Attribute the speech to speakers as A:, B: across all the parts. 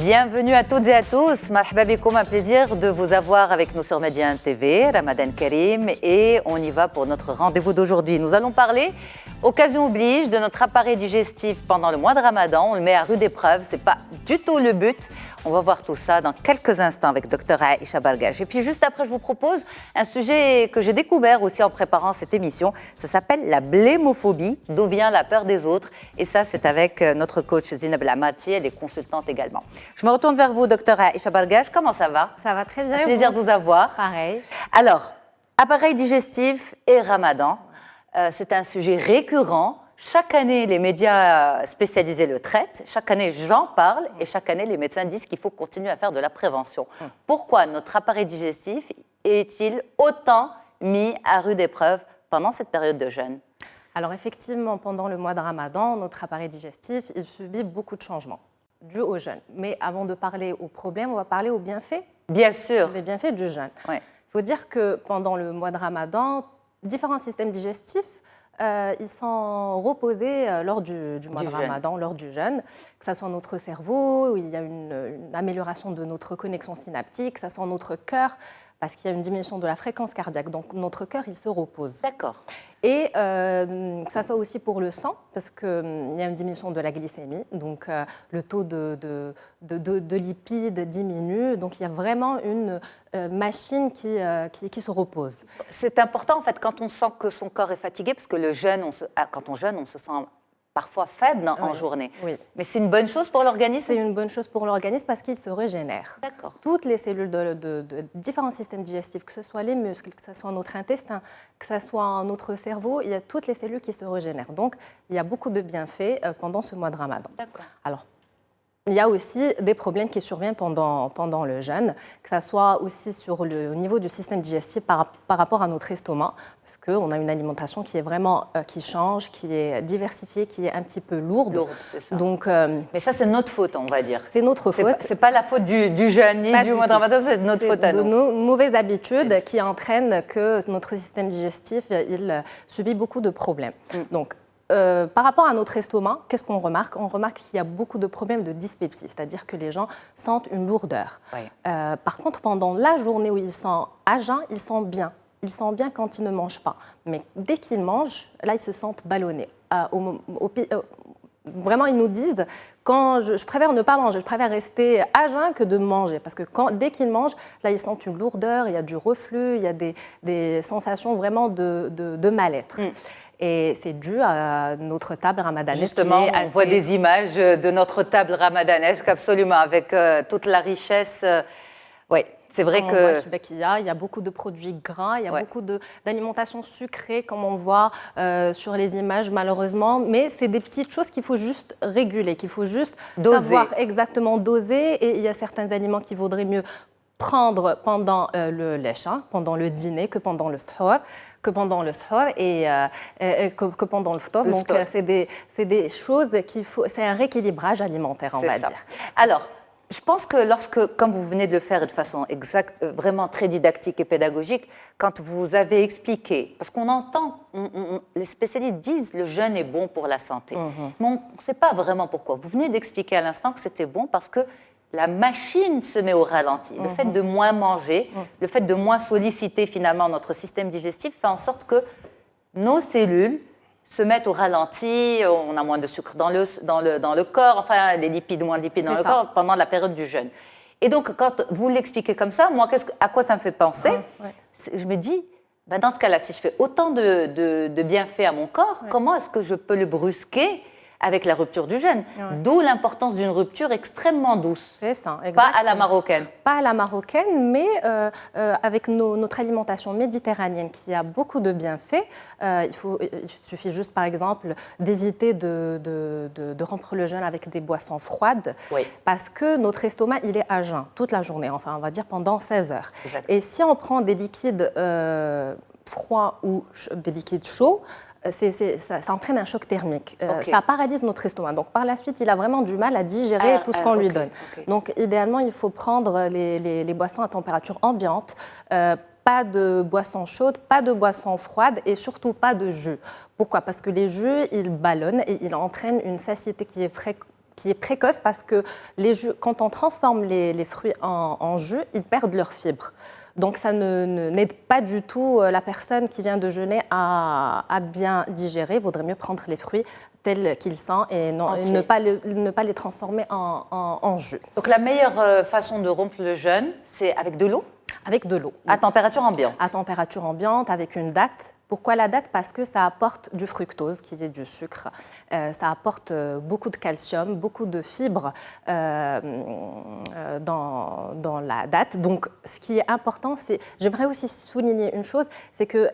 A: Bienvenue à toutes et à tous. Marhaba bikoum, un plaisir de vous avoir avec nous sur Médiane TV, Ramadan Karim, et on y va pour notre rendez-vous d'aujourd'hui. Nous allons parler, occasion oblige, de notre appareil digestif pendant le mois de Ramadan. On le met à rude épreuve, c'est pas du tout le but. On va voir tout ça dans quelques instants avec Dr Aïcha Bargach. Et puis juste après, je vous propose un sujet que j'ai découvert aussi en préparant cette émission. Ça s'appelle la blémophobie, d'où vient la peur des autres. Et ça, c'est avec notre coach Zineb Lamati, elle est consultante également. Je me retourne vers vous, Dr Aïcha Bargach. Comment ça va?
B: Ça va très bien.
A: Un plaisir de vous avoir.
B: Pareil.
A: Alors, appareil digestif et Ramadan, c'est un sujet récurrent. Chaque année, les médias spécialisés le traitent. Chaque année, j'en parle. Et chaque année, les médecins disent qu'il faut continuer à faire de la prévention. Pourquoi notre appareil digestif est-il autant mis à rude épreuve pendant cette période de jeûne?
B: Alors effectivement, pendant le mois de Ramadan, notre appareil digestif, il subit beaucoup de changements dus au jeûne. Mais avant de parler aux problèmes, on va parler aux bienfaits.
A: Bien sûr.
B: Les bienfaits du jeûne.
A: Oui.
B: Il faut dire que pendant le mois de Ramadan, différents systèmes digestifs ils sont reposés lors du mois de Ramadan, lors du jeûne, que ce soit notre cerveau, où il y a une amélioration de notre connexion synaptique, que ce soit notre cœur, parce qu'il y a une diminution de la fréquence cardiaque. Donc notre cœur, il se repose.
A: D'accord.
B: Et que ça soit aussi pour le sang, parce qu'il y a une diminution de la glycémie, donc le taux de lipides diminue. Donc il y a vraiment une machine qui se repose.
A: C'est important en fait quand on sent que son corps est fatigué, parce que le jeûne, quand on jeûne, on se sent parfois faible en journée.
B: Oui.
A: Mais c'est une bonne chose pour l'organisme?
B: C'est une bonne chose pour l'organisme parce qu'il se régénère.
A: D'accord.
B: Toutes les cellules de différents systèmes digestifs, que ce soit les muscles, que ce soit notre intestin, que ce soit notre cerveau, il y a toutes les cellules qui se régénèrent. Donc, il y a beaucoup de bienfaits pendant ce mois de Ramadan.
A: D'accord.
B: Alors, il y a aussi des problèmes qui surviennent pendant le jeûne, que ce soit aussi au niveau du système digestif par rapport à notre estomac, parce qu'on a une alimentation qui est vraiment, qui change, qui est diversifiée, qui est un petit peu lourde.
A: Lourde, c'est ça.
B: Donc,
A: mais ça, c'est notre faute, on va dire.
B: C'est notre faute.
A: C'est pas la faute du jeûne ni du mois de Ramadan, c'est notre faute à nous.
B: C'est de nos mauvaises habitudes qui entraînent que notre système digestif, il subit beaucoup de problèmes. Donc, par rapport à notre estomac, qu'est-ce qu'on remarque? On remarque qu'il y a beaucoup de problèmes de dyspepsie, c'est-à-dire que les gens sentent une lourdeur.
A: Oui.
B: Par contre, pendant la journée où ils sont à jeun, ils sont bien. Ils sont bien quand ils ne mangent pas. Mais dès qu'ils mangent, là, ils se sentent ballonnés. Vraiment, ils nous disent, quand je préfère ne pas manger, je préfère rester à jeun que de manger. Parce que dès qu'ils mangent, là, ils sentent une lourdeur, il y a du reflux, il y a des sensations vraiment de mal-être. Et c'est dû à notre table ramadanesque.
A: Justement, on voit des images de notre table ramadanesque, absolument, avec toute la richesse. Oui, c'est vrai que...
B: Il y a beaucoup de produits gras, il y a beaucoup d'alimentation sucrée, comme on voit sur les images, malheureusement. Mais c'est des petites choses qu'il faut juste réguler, qu'il faut juste savoir exactement doser. Et il y a certains aliments qu'il vaudrait mieux prendre pendant le lécha, pendant le dîner, que pendant le sahur, et que pendant le ftour. Donc, c'est des choses qu'il faut... C'est un rééquilibrage alimentaire, on va dire.
A: Alors, je pense que comme vous venez de le faire de façon exacte, vraiment très didactique et pédagogique, quand vous avez expliqué, parce qu'on entend, les spécialistes disent le jeûne est bon pour la santé, mais on ne sait pas vraiment pourquoi. Vous venez d'expliquer à l'instant que c'était bon parce que la machine se met au ralenti. Le fait de moins manger, le fait de moins solliciter finalement notre système digestif fait en sorte que nos cellules se mettent au ralenti, on a moins de sucre dans le corps, enfin les lipides, moins de lipides dans le corps pendant la période du jeûne. Et donc quand vous l'expliquez comme ça, moi à quoi ça me fait penser? Je me dis, dans ce cas-là, si je fais autant de bienfaits à mon corps, comment est-ce que je peux le brusquer avec la rupture du jeûne? D'où l'importance d'une rupture extrêmement douce.
B: C'est ça, exactement.
A: Pas à la marocaine.
B: Pas à la marocaine, mais avec notre alimentation méditerranéenne qui a beaucoup de bienfaits. Il suffit juste, par exemple, d'éviter de rompre le jeûne avec des boissons froides, parce que notre estomac, il est à jeun toute la journée, enfin, on va dire pendant 16 heures. Exactement. Et si on prend des liquides froids ou des liquides chauds, ça entraîne un choc thermique. Ça paralyse notre estomac. Donc, par la suite, il a vraiment du mal à digérer tout ce qu'on lui donne. Donc, idéalement, il faut prendre les boissons à température ambiante, pas de boissons chaudes, pas de boissons froides et surtout pas de jus. Pourquoi? Parce que les jus, ils ballonnent et ils entraînent une satiété qui qui est précoce parce que quand on transforme les fruits en jus, ils perdent leur fibre. Donc ça n'aide pas du tout la personne qui vient de jeûner à bien digérer. Il vaudrait mieux prendre les fruits tels qu'ils sont et ne pas les transformer en jus.
A: Donc la meilleure façon de rompre le jeûne, c'est avec de l'eau?
B: Avec de l'eau.
A: À température ambiante?
B: À température ambiante, avec une date. Pourquoi la date? Parce que ça apporte du fructose, qui est du sucre. Ça apporte beaucoup de calcium, beaucoup de fibres dans la date. Donc, ce qui est important, c'est... J'aimerais aussi souligner une chose, c'est qu'il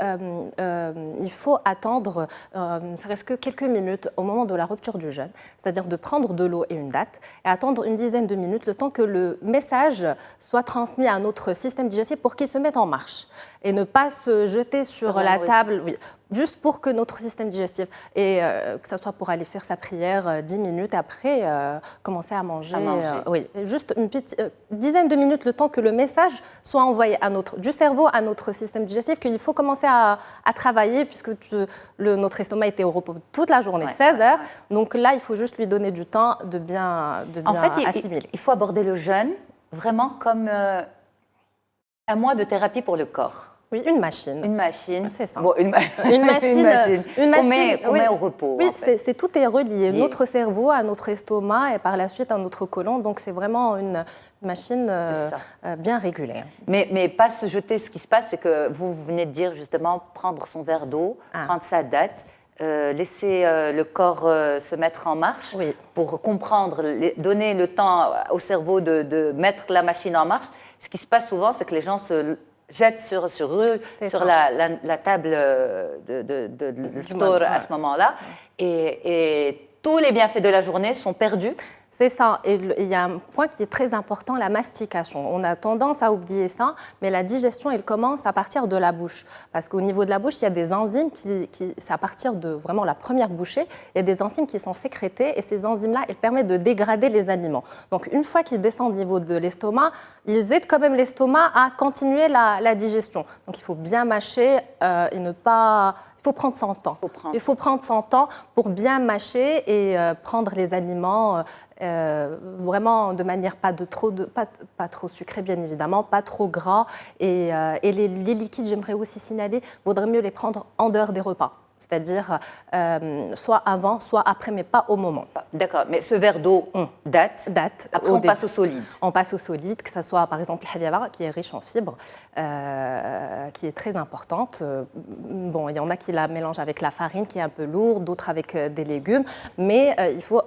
B: faut attendre, ne serait-ce que quelques minutes au moment de la rupture du jeûne, c'est-à-dire de prendre de l'eau et une date, et attendre une dizaine de minutes, le temps que le message soit transmis à notre système digestif pour qu'il se mette en marche, et ne pas se jeter sur la table. Oui, juste pour que notre système digestif, et que ce soit pour aller faire sa prière 10 minutes après, commencer à manger. Oui, juste une petite dizaine de minutes, le temps que le message soit envoyé du cerveau à notre système digestif, qu'il faut commencer à travailler, puisque notre estomac était au repos toute la journée, 16 heures. Donc là, il faut juste lui donner du temps de bien assimiler.
A: Il faut aborder le jeûne vraiment comme un mois de thérapie pour le corps.
B: Oui, une machine.
A: Une machine.
B: C'est ça.
A: Bon, une machine. Qu'on met au repos.
B: Oui,
A: en fait.
B: tout est relié. Notre cerveau à notre estomac et par la suite à notre côlon. Donc c'est vraiment une machine bien régulière.
A: Mais pas se jeter. Ce qui se passe, c'est que vous venez de dire justement prendre son verre d'eau, prendre sa date, laisser le corps se mettre en marche pour comprendre, donner le temps au cerveau de mettre la machine en marche. Ce qui se passe souvent, c'est que les gens se jettent sur la table de l'iftar à ce moment-là, et tous les bienfaits de la journée sont perdus.
B: C'est ça. Et il y a un point qui est très important, la mastication. On a tendance à oublier ça, mais la digestion, elle commence à partir de la bouche. Parce qu'au niveau de la bouche, il y a des enzymes c'est à partir de vraiment la première bouchée, il y a des enzymes qui sont sécrétées, et ces enzymes-là, elles permettent de dégrader les aliments. Donc, une fois qu'ils descendent au niveau de l'estomac, ils aident quand même l'estomac à continuer la digestion. Donc, il faut bien mâcher et ne pas... Il faut prendre son temps. Il faut prendre son temps pour bien mâcher et prendre les aliments vraiment de manière pas trop sucrée, bien évidemment, pas trop gras. Et les liquides, j'aimerais aussi signaler, vaudrait mieux les prendre en dehors des repas. C'est-à-dire soit avant, soit après, mais pas au moment.
A: D'accord, mais ce verre d'eau date. Après, on passe au solide.
B: On passe au solide, que ce soit par exemple la habiba, qui est riche en fibres, qui est très importante. Bon, il y en a qui la mélangent avec la farine, qui est un peu lourde, d'autres avec des légumes, mais il faut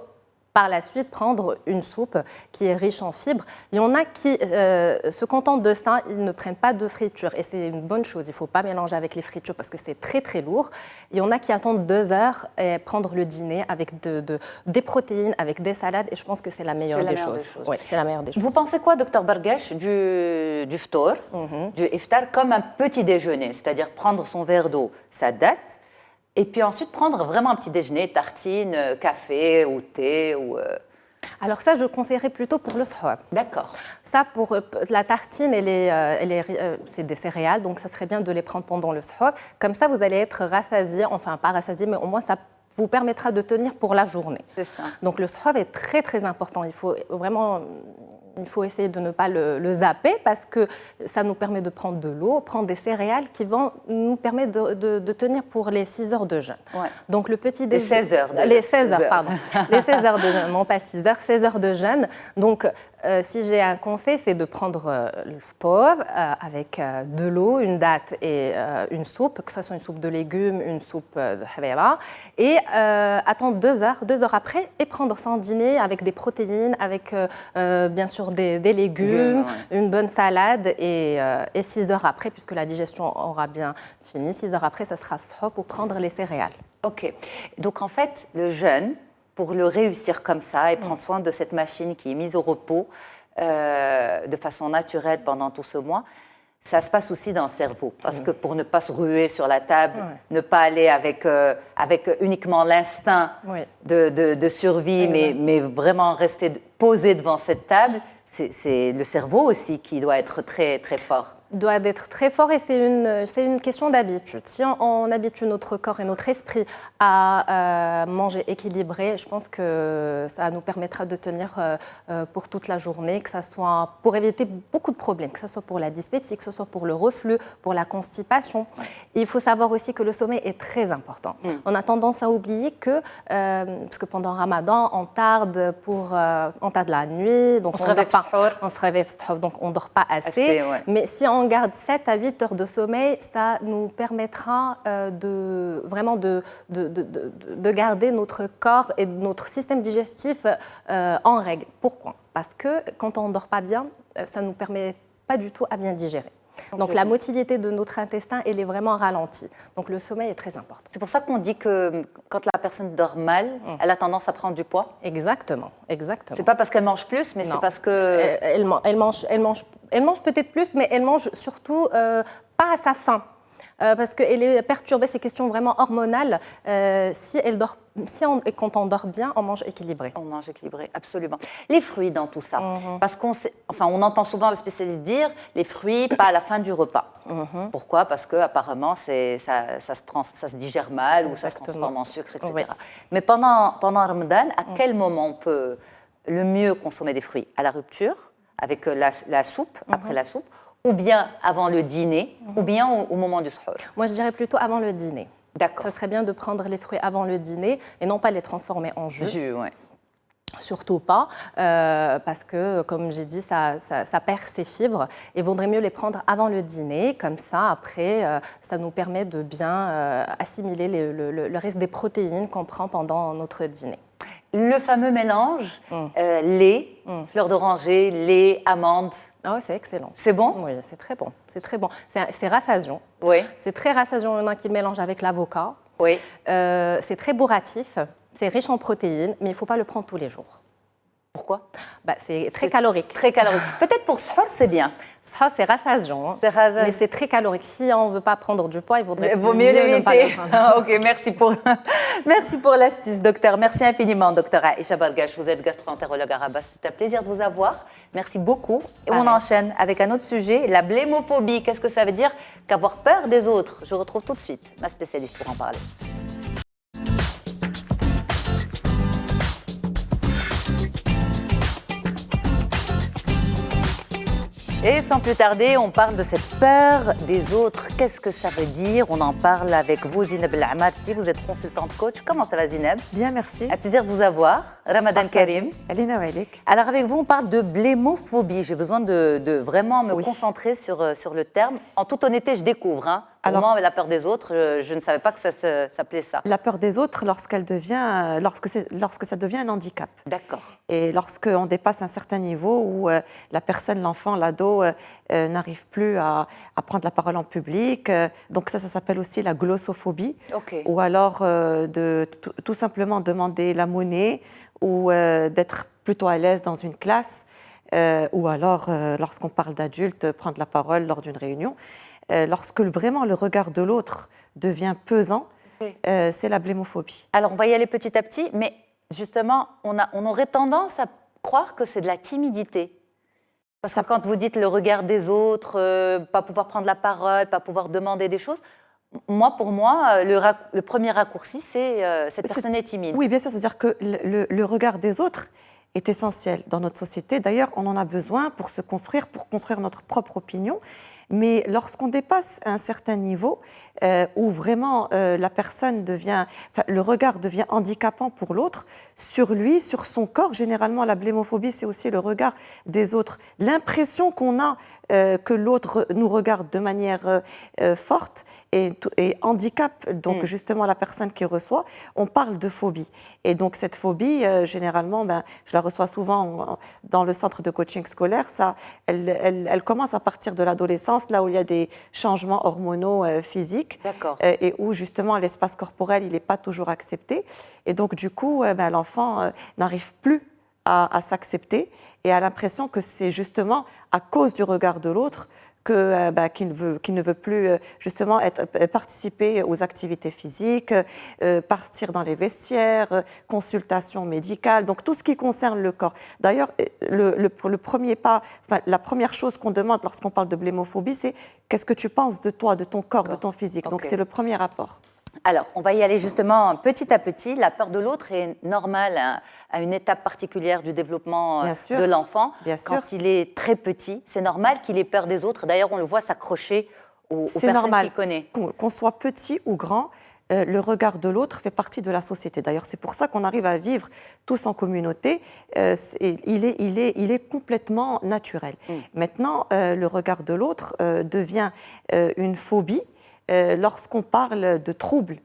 B: par la suite prendre une soupe qui est riche en fibres. Il y en a qui se contentent de ça, ils ne prennent pas de friture, et c'est une bonne chose. Il ne faut pas mélanger avec les fritures parce que c'est très très lourd. Il y en a qui attendent 2 heures et prendre le dîner avec des protéines, avec des salades, et je pense que c'est la meilleure des choses. Oui, c'est la meilleure des choses.
A: Vous pensez quoi, Dr Barghash, du iftar, du iftar comme un petit déjeuner, c'est-à-dire prendre son verre d'eau, sa date, et puis ensuite prendre vraiment un petit déjeuner, tartine, café ou thé ou...
B: Alors ça, je conseillerais plutôt pour le sahur.
A: D'accord.
B: Ça, pour la tartine, c'est des céréales, donc ça serait bien de les prendre pendant le sahur. Comme ça, vous allez être rassasié, enfin pas rassasié, mais au moins ça vous permettra de tenir pour la journée.
A: C'est ça.
B: Donc le sahur est très très important. Il faut essayer de ne pas le zapper parce que ça nous permet de prendre de l'eau, prendre des céréales qui vont nous permettre de tenir pour les 6 heures de jeûne.
A: Ouais.
B: Donc le petit déjeuner...
A: Les 16 heures de jeûne.
B: Les 16 heures, pardon. Les 16 heures de jeûne, non pas 6 heures, 16 heures de jeûne. Donc si j'ai un conseil, c'est de prendre le ftour avec de l'eau, une date et une soupe, que ce soit une soupe de légumes, une soupe de habiba, et attendre 2 heures après, et prendre son dîner avec des protéines, avec bien sûr des légumes, une bonne salade, et 6 heures après, puisque la digestion aura bien fini, 6 heures après, ça sera sahur pour prendre les céréales.
A: Ok. Donc en fait, le jeûne, pour le réussir comme ça et prendre soin de cette machine qui est mise au repos de façon naturelle pendant tout ce mois, ça se passe aussi dans le cerveau. Parce que pour ne pas se ruer sur la table, ne pas aller avec uniquement l'instinct de survie, mais vraiment rester posé devant cette table, c'est le cerveau aussi qui doit être très, très fort.
B: doit être très fort et c'est une question d'habitude. Si on habitue notre corps et notre esprit à manger équilibré, je pense que ça nous permettra de tenir pour toute la journée, que ça soit pour éviter beaucoup de problèmes, que ce soit pour la dyspepsie, que ce soit pour le reflux, pour la constipation. Et il faut savoir aussi que le sommeil est très important. On a tendance à oublier que, parce que pendant Ramadan, on tarde la nuit, donc on se réveille, donc on ne dort pas assez. Mais si on garde 7 à 8 heures de sommeil, ça nous permettra de garder notre corps et notre système digestif en règle. Pourquoi? Parce que quand on ne dort pas bien, ça ne nous permet pas du tout à bien digérer. Donc la motilité de notre intestin, elle est vraiment ralentie. Donc le sommeil est très important.
A: C'est pour ça qu'on dit que quand la personne dort mal, elle a tendance à prendre du poids.
B: Exactement, exactement.
A: C'est pas parce qu'elle mange plus, mais c'est parce que...
B: Elle mange peut-être plus, mais elle mange surtout pas à sa faim. Parce qu'elle est perturbée, ces questions vraiment hormonales. Quand on dort bien, on mange équilibré.
A: On mange équilibré, absolument. Les fruits dans tout ça, parce on entend souvent les spécialistes dire les fruits pas à la fin du repas. Pourquoi? Parce qu'apparemment, ça se digère mal ou ça se transforme en sucre, etc. Oui. Mais pendant Ramadan, à quel moment on peut le mieux consommer des fruits? À la rupture, avec la soupe, après la soupe, ou bien avant le dîner, ou bien au moment du suhoor?
B: Moi, je dirais plutôt avant le dîner.
A: D'accord.
B: Ça serait bien de prendre les fruits avant le dîner et non pas les transformer en jus.
A: Ouais.
B: Surtout pas, parce que, comme j'ai dit, ça perd ses fibres. Et il vaudrait mieux les prendre avant le dîner. Comme ça, après, ça nous permet de bien assimiler le reste des protéines qu'on prend pendant notre dîner.
A: Le fameux mélange lait, fleur d'oranger, lait, amandes.
B: Ah oui, c'est excellent.
A: C'est bon?
B: Oui, c'est très bon. C'est très bon. C'est rassasiant.
A: Oui.
B: C'est très rassasiant. Il y en a qui le mélangent avec l'avocat.
A: Oui.
B: C'est très bourratif. C'est riche en protéines, mais il ne faut pas le prendre tous les jours.
A: Pourquoi?
B: C'est très calorique.
A: Très calorique. Peut-être pour suhoor, c'est bien.
B: Ça, c'est rassasiant.
A: C'est rassasiant.
B: Mais c'est très calorique. Si on ne veut pas prendre du poids, il
A: vaut
B: mieux
A: l'éviter. Ok, merci pour l'astuce, docteur. Merci infiniment, docteur Aïcha Bargash. Vous êtes gastro-entérologue à Rabat. C'est un plaisir de vous avoir. Merci beaucoup. Et on enchaîne avec un autre sujet, la blémophobie. Qu'est-ce que ça veut dire qu'avoir peur des autres? Je retrouve tout de suite ma spécialiste pour en parler. Et sans plus tarder, on parle de cette peur des autres. Qu'est-ce que ça veut dire? On en parle avec vous, Zineb El Amarti. Vous êtes consultante coach. Comment ça va, Zineb?
C: Bien, merci.
A: Un plaisir de vous avoir. Ramadan Karim.
C: Alina Walik.
A: Alors avec vous, on parle de blémophobie. J'ai besoin de vraiment me concentrer sur le terme. En toute honnêteté, je découvre. Pour moi, la peur des autres, je ne savais pas que ça s'appelait ça.
C: La peur des autres lorsque ça devient un handicap.
A: D'accord.
C: Et lorsqu'on dépasse un certain niveau où la personne, l'enfant, l'ado n'arrive plus à prendre la parole en public. Donc ça s'appelle aussi la glossophobie.
A: Okay.
C: Ou alors tout simplement demander la monnaie ou d'être plutôt à l'aise dans une classe. Ou alors, lorsqu'on parle d'adultes, prendre la parole lors d'une réunion. Lorsque vraiment le regard de l'autre devient pesant, c'est la blémophobie.
A: Alors, on va y aller petit à petit, mais justement, on aurait tendance à croire que c'est de la timidité. Parce que quand vous dites le regard des autres, pas pouvoir prendre la parole, pas pouvoir demander des choses, pour moi, le premier raccourci, c'est cette personne est timide.
C: Oui, bien sûr, c'est-à-dire que le regard des autres est essentiel dans notre société. D'ailleurs, on en a besoin pour se construire, pour construire notre propre opinion. Mais lorsqu'on dépasse un certain niveau où vraiment la personne le regard devient handicapant pour l'autre, sur lui, sur son corps, généralement la blémophobie, c'est aussi le regard des autres. L'impression qu'on a que l'autre nous regarde de manière forte et handicape donc justement la personne qui reçoit. On parle de phobie. Et donc cette phobie, généralement, je la reçois souvent dans le centre de coaching scolaire. Elle commence à partir de l'adolescence, là où il y a des changements hormonaux physiques et où justement l'espace corporel il n'est pas toujours accepté. Et donc du coup, l'enfant n'arrive plus à s'accepter et a l'impression que c'est justement à cause du regard de l'autre qu'il ne veut plus justement participer aux activités physiques, partir dans les vestiaires, consultation médicale, donc tout ce qui concerne le corps. D'ailleurs, le premier pas, enfin, la première chose qu'on demande lorsqu'on parle de blémophobie, c'est qu'est-ce que tu penses de toi, de ton corps, de ton physique. Donc c'est le premier rapport.
A: Alors, on va y aller justement petit à petit. La peur de l'autre est normale à une étape particulière du développement de l'enfant. Quand il est très petit, c'est normal qu'il ait peur des autres. D'ailleurs, on le voit s'accrocher aux personnes qu'il connaît.
C: Qu'on soit petit ou grand, le regard de l'autre fait partie de la société. D'ailleurs, c'est pour ça qu'on arrive à vivre tous en communauté. Il est complètement naturel. Maintenant, le regard de l'autre devient une phobie lorsqu'on parle de troubles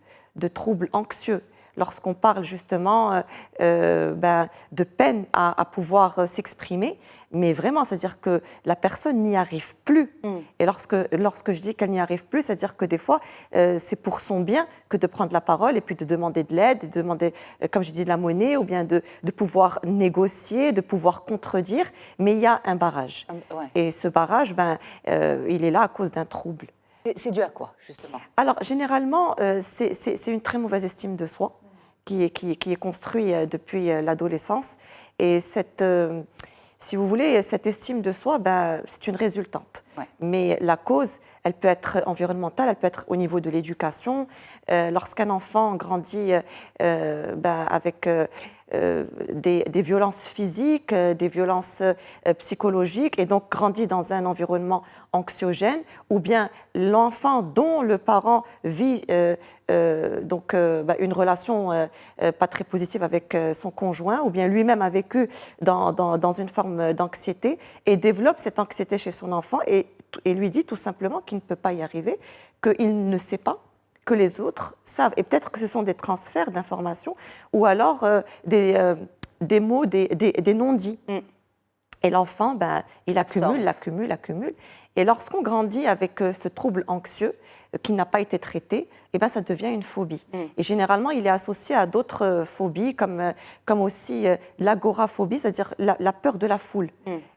C: anxieux, lorsqu'on parle justement de peine à pouvoir s'exprimer, mais vraiment, c'est-à-dire que la personne n'y arrive plus. Et lorsque je dis qu'elle n'y arrive plus, c'est-à-dire que des fois, c'est pour son bien que de prendre la parole et puis de demander de l'aide, de demander, comme je dis, de la monnaie, ou bien de pouvoir négocier, de pouvoir contredire, mais il y a un barrage. Et ce barrage, il est là à cause d'un trouble.
A: C'est dû à quoi, justement?
C: Alors, généralement, c'est une très mauvaise estime de soi qui est construite depuis l'adolescence. Et si vous voulez, cette estime de soi, c'est une résultante. Mais la cause, elle peut être environnementale, elle peut être au niveau de l'éducation. Lorsqu'un enfant grandit avec des violences physiques, des violences psychologiques, et donc grandit dans un environnement anxiogène, ou bien l'enfant dont le parent vit une relation pas très positive avec son conjoint, ou bien lui-même a vécu dans une forme d'anxiété et développe cette anxiété chez son enfant et lui dit tout simplement qu'il ne peut pas y arriver, qu'il ne sait pas, que les autres savent. Et peut-être que ce sont des transferts d'informations ou alors des mots, des non-dits. Et l'enfant, il accumule. Et lorsqu'on grandit avec ce trouble anxieux qui n'a pas été traité, ça devient une phobie. Et généralement, il est associé à d'autres phobies, comme aussi l'agoraphobie, c'est-à-dire la peur de la foule,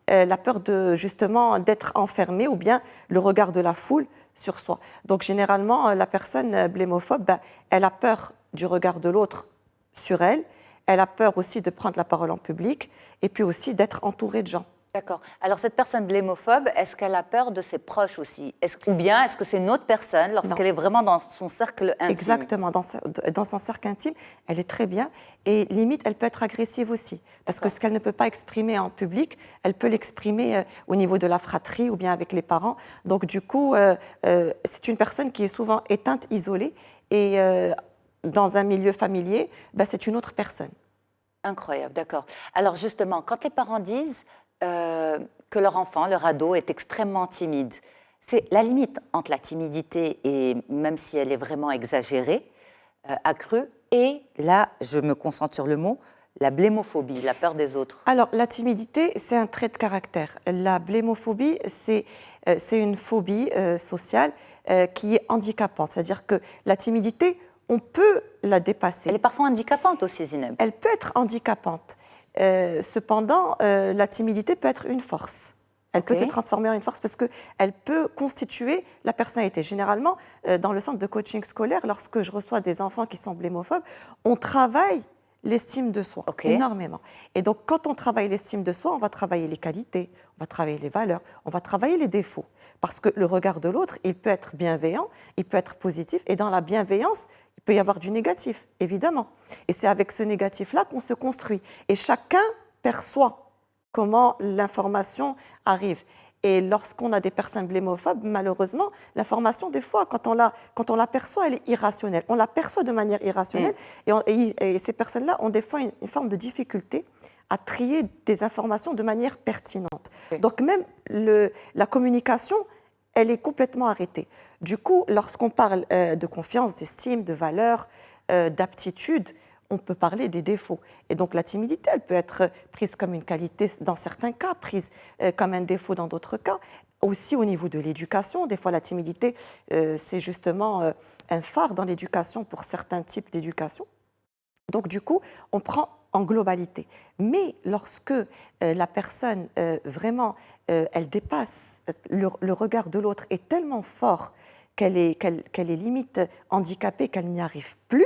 C: la peur justement d'être enfermé, ou bien le regard de la foule sur soi. Donc généralement, la personne blémophobe, elle a peur du regard de l'autre sur elle, elle a peur aussi de prendre la parole en public, et puis aussi d'être entourée de gens.
A: D'accord. Alors cette personne blémophobe, est-ce qu'elle a peur de ses proches aussi? Ou bien est-ce que c'est une autre personne lorsqu'elle est vraiment dans son cercle intime?
C: Exactement, dans son cercle intime, elle est très bien, et limite, elle peut être agressive aussi. Parce que ce qu'elle ne peut pas exprimer en public, elle peut l'exprimer au niveau de la fratrie ou bien avec les parents. Donc du coup, c'est une personne qui est souvent éteinte, isolée, et dans un milieu familier, c'est une autre personne.
A: Incroyable, d'accord. Alors justement, quand les parents disent que leur enfant, leur ado, est extrêmement timide, c'est la limite entre la timidité, et même si elle est vraiment exagérée, accrue, et là, je me concentre sur le mot, la blémophobie, la peur des autres.
C: Alors, la timidité, c'est un trait de caractère. La blémophobie, c'est une phobie sociale qui est handicapante. C'est-à-dire que la timidité, on peut la dépasser.
A: Elle est parfois handicapante aussi, Zineb.
C: Elle peut être handicapante. Cependant, la timidité peut être une force. Elle peut se transformer en une force parce qu'elle peut constituer la personnalité. Généralement, dans le centre de coaching scolaire, lorsque je reçois des enfants qui sont blémophobes, on travaille l'estime de soi énormément. Et donc, quand on travaille l'estime de soi, on va travailler les qualités, on va travailler les valeurs, on va travailler les défauts. Parce que le regard de l'autre, il peut être bienveillant, il peut être positif, et dans la bienveillance, il peut y avoir du négatif, évidemment. Et c'est avec ce négatif-là qu'on se construit. Et chacun perçoit comment l'information arrive. Et lorsqu'on a des personnes blémophobes, malheureusement, l'information, des fois, quand on la perçoit, elle est irrationnelle. On la perçoit de manière irrationnelle, et ces personnes-là ont des fois une forme de difficulté à trier des informations de manière pertinente. Donc même la communication, elle est complètement arrêtée. Du coup, lorsqu'on parle de confiance, d'estime, de valeur, d'aptitude, on peut parler des défauts. Et donc la timidité, elle peut être prise comme une qualité dans certains cas, prise comme un défaut dans d'autres cas. Aussi au niveau de l'éducation, des fois la timidité, c'est justement un phare dans l'éducation pour certains types d'éducation. Donc du coup, on prend en globalité. Mais lorsque la personne vraiment, elle dépasse, le regard de l'autre est tellement fort qu'elle est limite handicapée, qu'elle n'y arrive plus,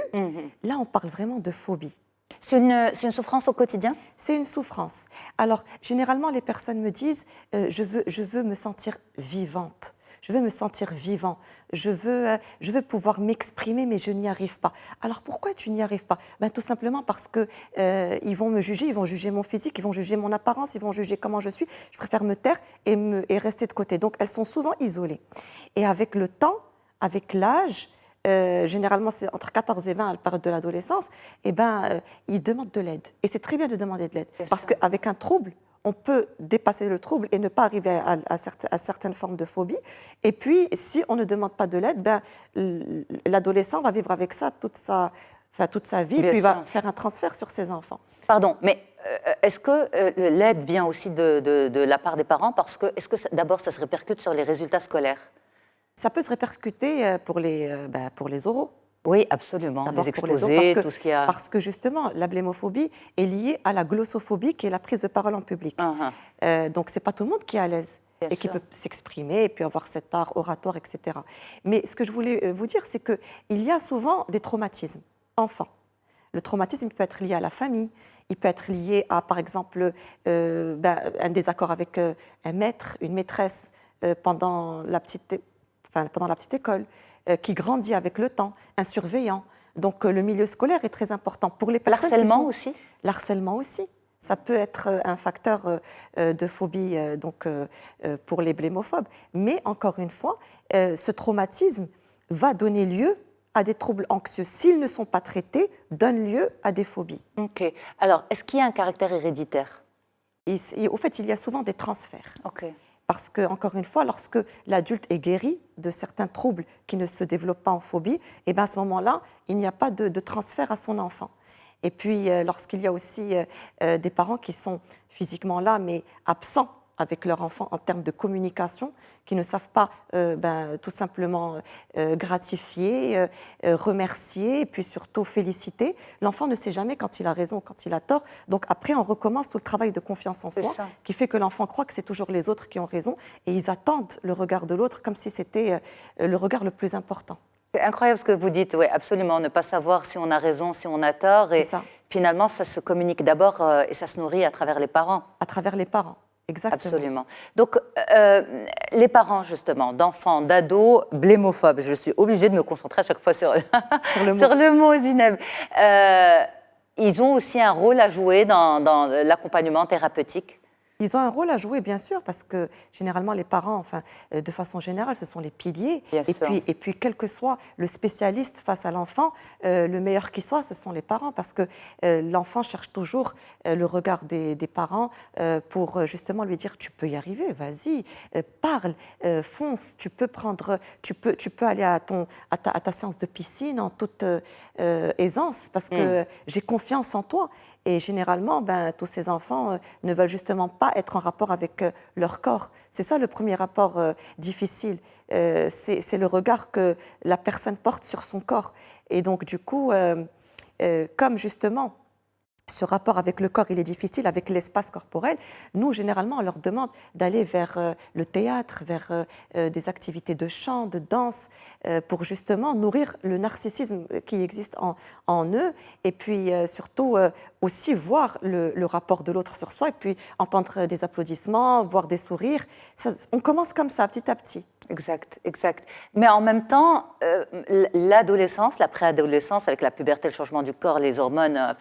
C: là on parle vraiment de phobie.
A: C'est une souffrance au quotidien?
C: C'est une souffrance. Alors, généralement, les personnes me disent je veux me sentir vivante, je veux me sentir vivant, je veux pouvoir m'exprimer, mais je n'y arrive pas. Alors, pourquoi tu n'y arrives pas? Tout simplement parce qu'ils vont me juger, ils vont juger mon physique, ils vont juger mon apparence, ils vont juger comment je suis. Je préfère me taire et rester de côté. Donc, elles sont souvent isolées. Et avec le temps, avec l'âge, généralement c'est entre 14 et 20 à la période de l'adolescence, ils demandent de l'aide. Et c'est très bien de demander de l'aide. Parce qu'avec un trouble, on peut dépasser le trouble et ne pas arriver à certaines formes de phobie. Et puis, si on ne demande pas de l'aide, l'adolescent va vivre avec ça toute sa vie, puis il va faire un transfert sur ses enfants.
A: Pardon, mais est-ce que l'aide vient aussi de la part des parents? Parce que, est-ce que d'abord ça se répercute sur les résultats scolaires?
C: Ça peut se répercuter pour les oraux.
A: Oui, absolument.
C: D'abord
A: les exposés,
C: pour les autres,
A: tout ce qu'il y a.
C: Parce que justement, la blémophobie est liée à la glossophobie, qui est la prise de parole en public. Donc, ce n'est pas tout le monde qui est à l'aise et qui peut s'exprimer et puis avoir cet art oratoire, etc. Mais ce que je voulais vous dire, c'est qu'il y a souvent des traumatismes enfants. Le traumatisme peut être lié à la famille, il peut être lié à, par exemple, un désaccord avec un maître, une maîtresse pendant la petite école, qui grandit avec le temps, un surveillant. Donc le milieu scolaire est très important pour les personnes.
A: L'harcèlement aussi?
C: L'harcèlement aussi. Ça peut être un facteur de phobie pour les blémophobes. Mais encore une fois, ce traumatisme va donner lieu à des troubles anxieux. S'ils ne sont pas traités, donne lieu à des phobies.
A: Ok. Alors, est-ce qu'il y a un caractère héréditaire?
C: Au fait, il y a souvent des transferts.
A: Ok.
C: Parce que, encore une fois, lorsque l'adulte est guéri de certains troubles qui ne se développent pas en phobie, et à ce moment-là, il n'y a pas de transfert à son enfant. Et puis, lorsqu'il y a aussi des parents qui sont physiquement là, mais absents avec leur enfant en termes de communication, qui ne savent pas tout simplement gratifier, remercier et puis surtout féliciter. L'enfant ne sait jamais quand il a raison, quand il a tort. Donc après, on recommence tout le travail de confiance en soi qui fait que l'enfant croit que c'est toujours les autres qui ont raison et ils attendent le regard de l'autre comme si c'était le regard le plus important.
A: C'est incroyable ce que vous dites, oui, absolument. Ne pas savoir si on a raison, si on a tort. Et finalement, ça se communique d'abord et ça se nourrit à travers les parents.
C: À travers les parents. Exactement.
A: Absolument. Donc, les parents, justement, d'enfants, d'ados, blémophobes, je suis obligée de me concentrer à chaque fois sur le mot, Zineb. Ils ont aussi un rôle à jouer dans l'accompagnement thérapeutique?
C: Ils ont un rôle à jouer, bien sûr, parce que généralement, les parents, de façon générale, ce sont les piliers. Et puis, quel que soit le spécialiste face à l'enfant, le meilleur qui soit, ce sont les parents, parce que l'enfant cherche toujours le regard des parents pour justement lui dire « tu peux y arriver, vas-y, parle, fonce, tu peux aller à ta séance de piscine en toute aisance, parce que j'ai confiance en toi ». Et généralement, tous ces enfants ne veulent justement pas être en rapport avec leur corps. C'est ça le premier rapport difficile. C'est le regard que la personne porte sur son corps. Et donc, du coup, comme justement, ce rapport avec le corps, il est difficile avec l'espace corporel. Nous, généralement, on leur demande d'aller vers le théâtre, vers des activités de chant, de danse, pour justement nourrir le narcissisme qui existe en eux, et puis surtout aussi voir le rapport de l'autre sur soi, et puis entendre des applaudissements, voir des sourires. On commence comme ça, petit à petit.
A: Exact, exact. Mais en même temps, l'adolescence, la préadolescence, avec la puberté, le changement du corps, les hormones,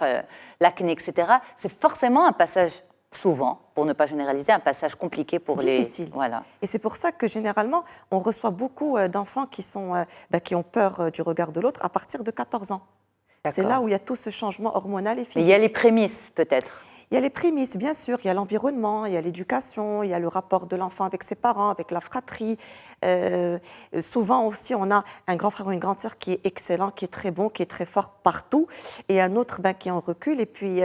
A: l'acné, etc., c'est forcément un passage, souvent, pour ne pas généraliser, un passage compliqué pour
C: difficile.
A: Voilà.
C: Et c'est pour ça que généralement, on reçoit beaucoup d'enfants qui ont peur du regard de l'autre à partir de 14 ans. C'est là où il y a tout ce changement hormonal et physique.
A: Mais il y a les prémices, peut-être.
C: Il y a les prémices, bien sûr, il y a l'environnement, il y a l'éducation, il y a le rapport de l'enfant avec ses parents, avec la fratrie. Souvent aussi, on a un grand frère ou une grande sœur qui est excellent, qui est très bon, qui est très fort partout, et un autre qui est en recul, et puis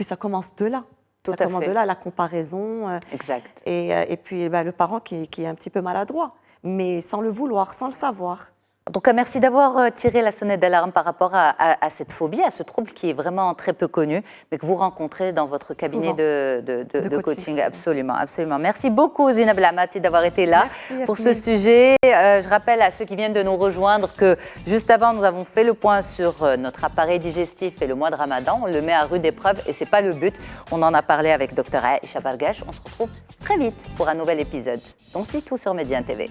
C: ça commence de là. Ça commence de là, la comparaison.
A: Exact.
C: Et puis le parent qui est un petit peu maladroit, mais sans le vouloir, sans le savoir.
A: Donc, merci d'avoir tiré la sonnette d'alarme par rapport à cette phobie, à ce trouble qui est vraiment très peu connu, mais que vous rencontrez dans votre cabinet de coaching. Absolument, absolument. Merci beaucoup, Zineb Lamati, d'avoir été là pour ce sujet. Je rappelle à ceux qui viennent de nous rejoindre que juste avant, nous avons fait le point sur notre appareil digestif et le mois de Ramadan. On le met à rude épreuve et ce n'est pas le but. On en a parlé avec Dr Aïcha Bargash. On se retrouve très vite pour un nouvel épisode. Donc, c'est tout sur Médien TV.